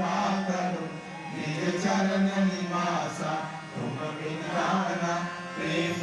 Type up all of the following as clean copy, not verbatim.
कृपा करो निज चरण निवासा तुम विज्ञाना प्रेम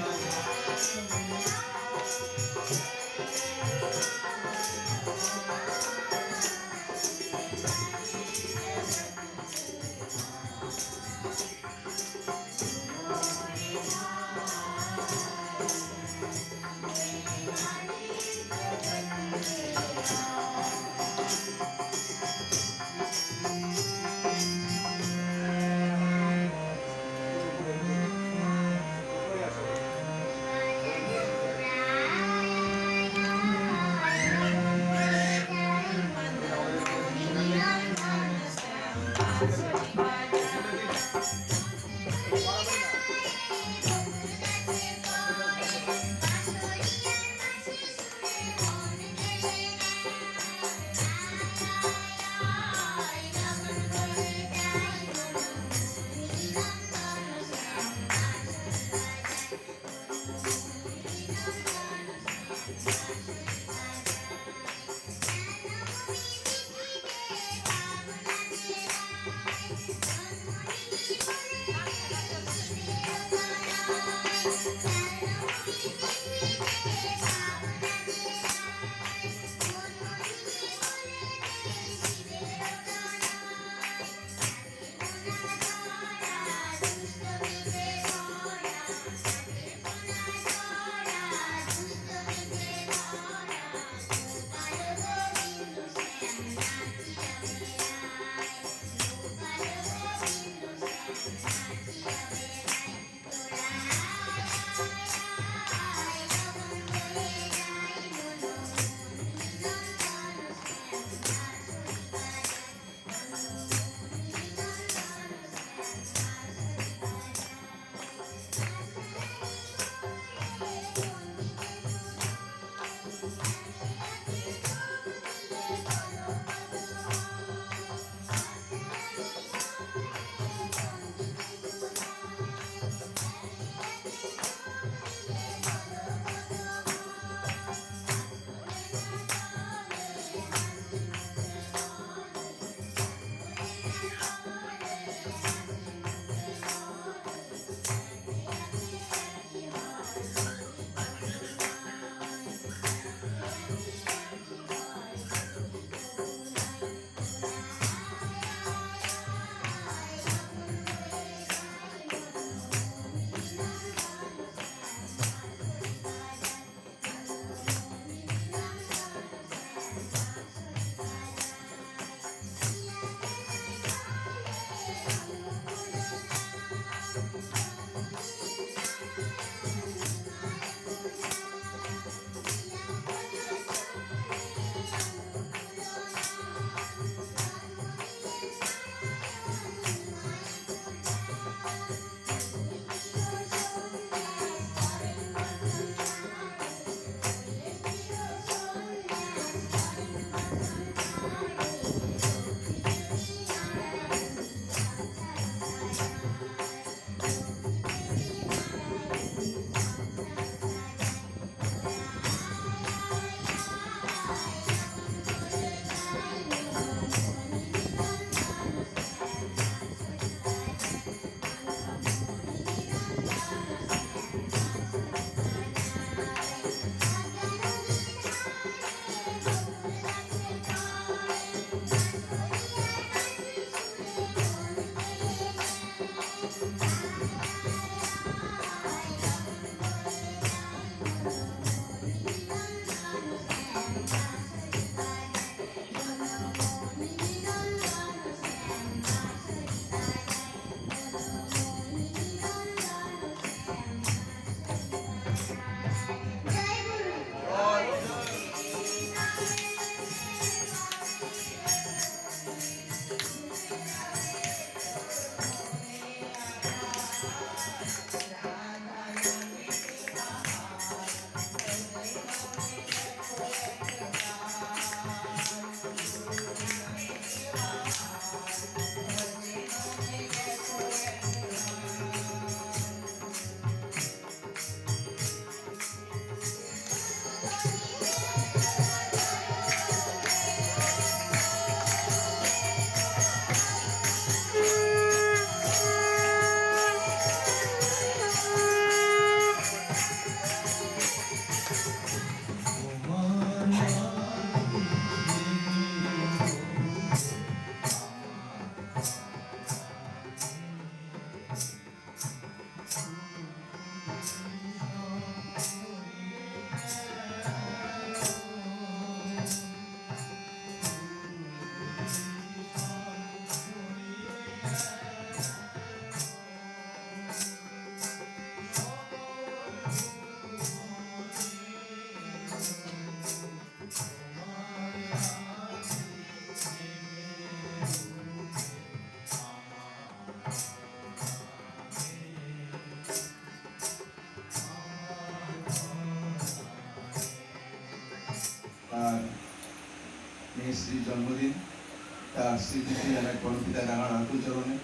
তার স্মৃতিতে জানাই পরমপিতা রাঙার আকুল চরণে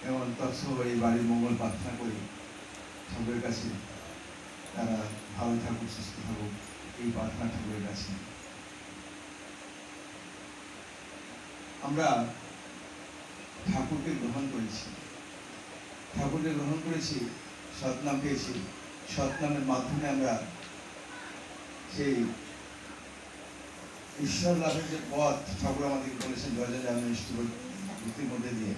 এবং তৎসহ এই বাড়ির মঙ্গল প্রার্থনা করি। ঠাকুরের কাছে তারা ভালো থাকুক, সুস্থ থাকুক, এই প্রার্থনা ঠাকুরের কাছে। আমরা ঠাকুরকে গ্রহণ করেছি, ঠাকুরকে গ্রহণ করেছি, সৎনাম পেয়েছি। সৎনামের মাধ্যমে আমরা সেই ঈশ্বর লাভের যে পথ ঠাকুর আমাদেরকে বলেছেন ইষ্টভীতির মধ্যে দিয়ে।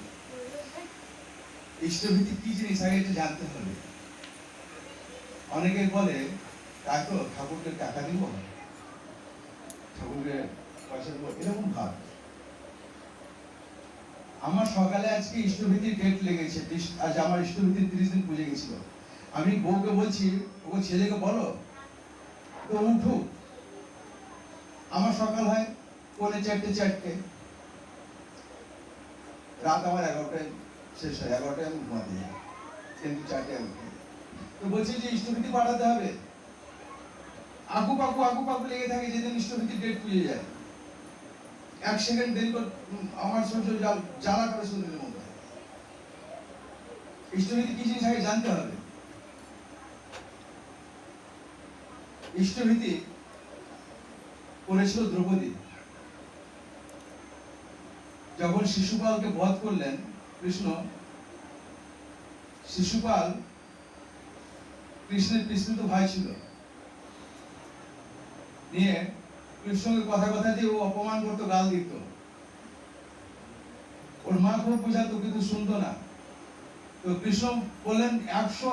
ইষ্টভীতি কি জিনিস আগে একটু জানতে হবে। অনেকে বলে তাই তো ঠাকুরকে টাকা দিব, ঠাকুরকে পয়সা দেবো, এরকম ভাব। আমার সকালে আজকে ইষ্টভীতির ডেট লেগেছে, আজ আমার ইষ্টভীতির 30 দিন পুজো গেছিল। আমি বউকে বলছি, ওকে ছেলেকে বলো তো উঠুক। আমার সকাল হয় 4:45 রাত আমার 11টায় শেষ হয়, 11টায় আমি ঘুমাতে যাই, কিন্তু 4টায় আমি উঠি। তো বলছি যে ইষ্টভীতি পাঠাতে হবে। আগু পাকু লেগে থাকে যেদিন ইষ্টভীতির ডেট পুজো যায়। 1 সেকেন্ড দেরি করে আমার শরীর জ্বালা করে শরীরের মধ্যে। ইষ্টভীতি কি জিনিস আগে জানতে হবে। ইষ্টভীতি করেছিল দ্রৌপদী। যখন শিশুপালকে বধ করলেন কৃষ্ণ, শিশুপাল কৃষ্ণের পিসতুত ভাই ছিল, নিয়ে কৃষ্ণকে কথা দিয়ে ও অপমান করতো, গাল দিত। ওর মা খুব বুঝাতো কিন্তু শুনতো না। তো কৃষ্ণ বললেন 100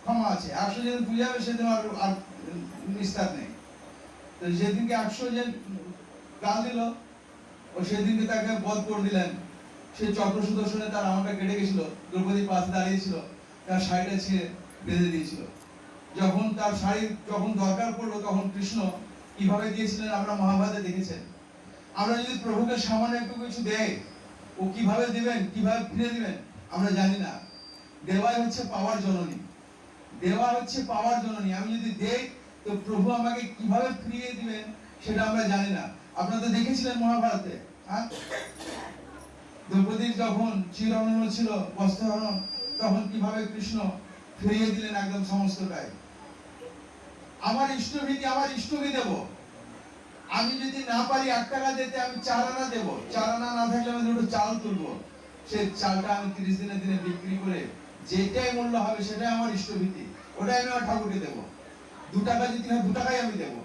ক্ষমা আছে, 100 যেদিন পূজা হবে সেদিন আর নিস্তার নেই। তো যেদিনকে 100 যে গাল দিল, ও সেদিনকে তাকে বধ করে দিলেন। সে চক্র সুদর্শনে তার আমাকে কেটে গেছিল, দ্রৌপদীর পাশে দাঁড়িয়েছিল, তার শাড়িটা ছিঁড়ে বেঁধে দিয়েছিল। যখন তার শাড়ি যখন দরকার পড়লো, তখন কৃষ্ণ কিভাবে দিয়েছিলেন আমরা মহাভারতে দেখেছেন। আমরা যদি প্রভুকে সামান্য একটু কিছু দেয়, ও কিভাবে দিবেন, কিভাবে ফিরে দিবেন আমরা জানি না। দেওয়াই হচ্ছে পাওয়ার জননী, দেওয়া হচ্ছে পাওয়ার জননী। আমি যদি দেই তো প্রভু আমাকে কিভাবে ফিরিয়ে দিবেন সেটা আমরা জানি না। আপনারা তো দেখেছিলেন মহাভারতে, হ্যাঁ, দ্রৌপদীর যখন চিরহরণ ছিল, বস্ত্রহরণ, তখন কিভাবে কৃষ্ণ ফিরিয়ে দিলেন একদম সমস্তটাই। আমার ইষ্টভীতি আমার ইষ্টকে দেব। আমি যদি না পারি 1 টাকা দিতে, আমি 4 আনা দেব। 4 আনা না থাকলে আমি 2টো চাল তুলবো। সেই চালটা আমি 30 দিনে বিক্রি করে যেটাই মূল্য হবে সেটাই আমার ইষ্টভীতি, ওটাই আমি আমার ঠাকুরকে দেব। 2 টাকা যদি হয় 2 টাকাই আমি দেব।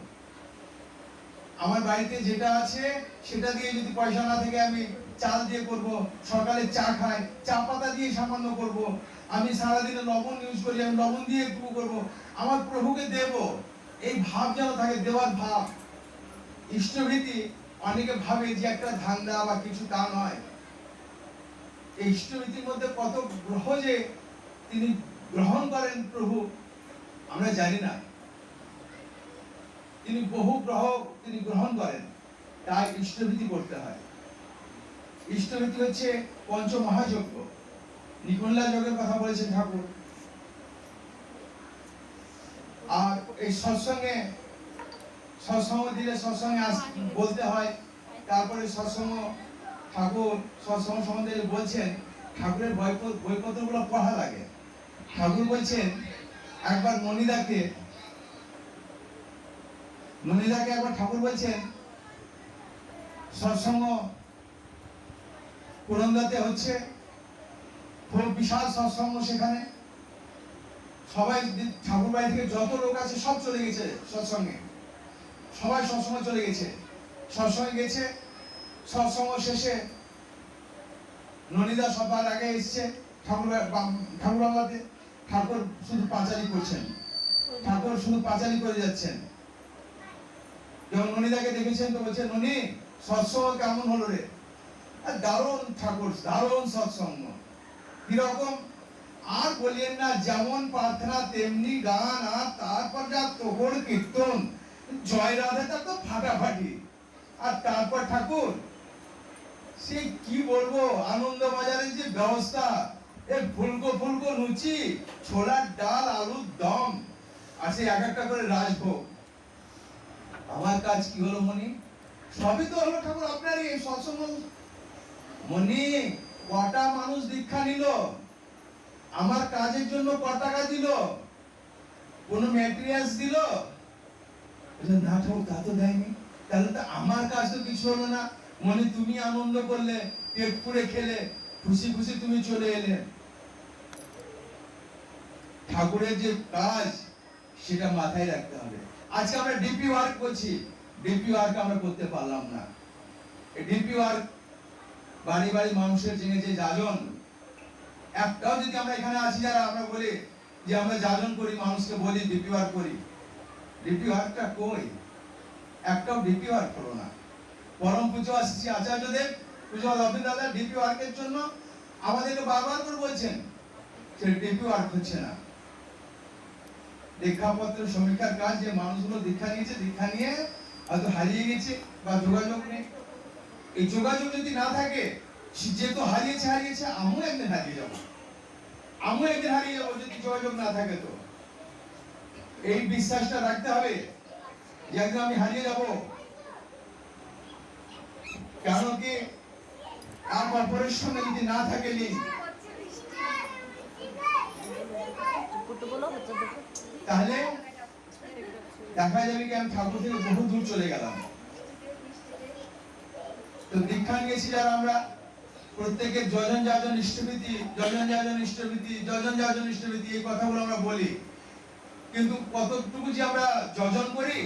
আমার বাড়িতে যেটা আছে সেটা দিয়ে যদি পয়সা না থাকে আমি চাল দিয়ে করব। সকালে চা খাই, চা পাতা দিয়ে সামান্য করব। আমি সারাদিনে লবণ ইউজ করি, আমি লবণ দিয়ে একটু করব। আমার প্রভুকে দেব, এই ভাব যেন থাকে, দেওয়ার ভাব। ইষ্টভীতি অনেকে ভাবে যে একটা ধান্দা বা কিছু, তা নয়। এই ইষ্টভীতির মধ্যে কত গ্রহ যে তিনি গ্রহণ করেন প্রভু আমরা জানি না। তিনি বহু গ্রহ তিনি গ্রহণ করেন, তাই ইষ্টভীতি করতে হয়। ইষ্টভীতি হচ্ছে পঞ্চমহাযজ্ঞ। নিকুঞ্জলা যজ্ঞের কথা বলেছেন ঠাকুর। আর এই সৎসঙ্গ দিলে সৎসঙ্গে বলতে হয়। তারপরে সৎসঙ্গ, ঠাকুর সৎসঙ্গ সম্বন্ধে বলছেন, ঠাকুরের বইপত্রগুলো পড়া লাগে। ঠাকুর বলছেন একবার ননিদাকে একবার ঠাকুর বলছেন সৎসঙ্গ পুরন্দাতে হচ্ছে, খুব বিশাল সৎসঙ্গ। সেখানে সবাই ঠাকুর বাড়ি থেকে যত লোক আছে সব চলে গেছে সৎসঙ্গে, সবাই সৎসঙ্গে চলে গেছে। সৎসঙ্গে গেছে, সৎসঙ্গ শেষে ননিদা সবার আগে এসছে ঠাকুর বাংলাতে। ঠাকুর শুধু পাঁচালি করছেন, ঠাকুর শুধু পাঁচালি করে যাচ্ছেন। যখন ননিদাকে দেখেছেন তো বলছেন, ননি সৎসঙ্গ কেমন হলো রে? দারুণ ঠাকুর, দারুণ সৎসঙ্গ। কিরকম? আর বলিয়েন না, যেমন প্রার্থনা তেমনি গান, আর তারপর যা তোহর কীর্তন, জয় রাধাটা তো ফাটাফাটি। আর তারপর ঠাকুর সে কি বলবো, আনন্দ বাজারের যে ব্যবস্থা, এই ফুলকো লুচি, ছোলার ডাল, আলুর দম, আর সে এক একটা করে রাজভোগ। আমার কাজ কি হলো মনি? সবই তো হলো ঠাকুর আপনারই, সৎসঙ্গ মনি কটা মানুষ দীক্ষা নিল, আমার কাজের জন্য কত টাকা দিল, কোনো ম্যাটেরিয়ালস দিল? না ঠাকুর, তা তো দেয়নি। তাহলে তো আমার কাজ তো কিছু হলো না। মনে তুমি আনন্দ করলে, পেট পুরে খেলে, খুশি খুশি তুমি চলে এলে। ঠাকুরের যে কাজ সেটা মাথায় রাখতে হবে। আজকে আমরা ডিপি ওয়ার্ক করছি, ডিপি ওয়ার্ক আমরা করতে পারলাম না। এই ডিপি ওয়ার্ক বাড়ি বাড়ি মানুষের যে যাজন, একটাও যদি আমরা এখানে আছি যারা আমরা বলি যে আমরা যাজন করি, মানুষকে বলি ডিপি ওয়ার্ক করি, ডিপি ওয়ার্কটা কই? একটাও ডিপি ওয়ার্ক হলো না। পরম পূজ্য শ্রী আচার্যদেব পূজ্য রবীন্দ্র দাদা ডিপি ওয়ার্কের জন্য আমাদেরকে বারবার করে বলছেন, সে ডিপি ওয়ার্ক হচ্ছে না। দীক্ষাপত্র সমীক্ষার কাজ, যে মানুষগুলো দীক্ষা নিয়েছে, দীক্ষা নিয়ে হয়তো হারিয়ে গেছে বা যোগাযোগ নেই। এই যোগাযোগ যদি না থাকে, যে তো হারিয়েছে, আমিও একদিন হারিয়ে যাবো, যদি যোগাযোগ না থাকে। তো এই বিশ্বাসটা রাখতে হবে যে একদিন আমি হারিয়ে যাব। কারণ কি, আর অপরের সঙ্গে যদি না থাকে লিঙ্ক, তাহলে দেখা যাবে কি আমি ঠাকুর থেকে বহু দূর চলে গেলাম। তো দীক্ষা নিয়েছি যারা আমরা, প্রত্যেকের যজন যাজন ইষ্টভীতি, যজন যাজন ইষ্টভীতি, যজন যাজন ইষ্টভীতি, এই কথাগুলো আমরা বলি, কিন্তু কতটুকু যে আমরা যজন করি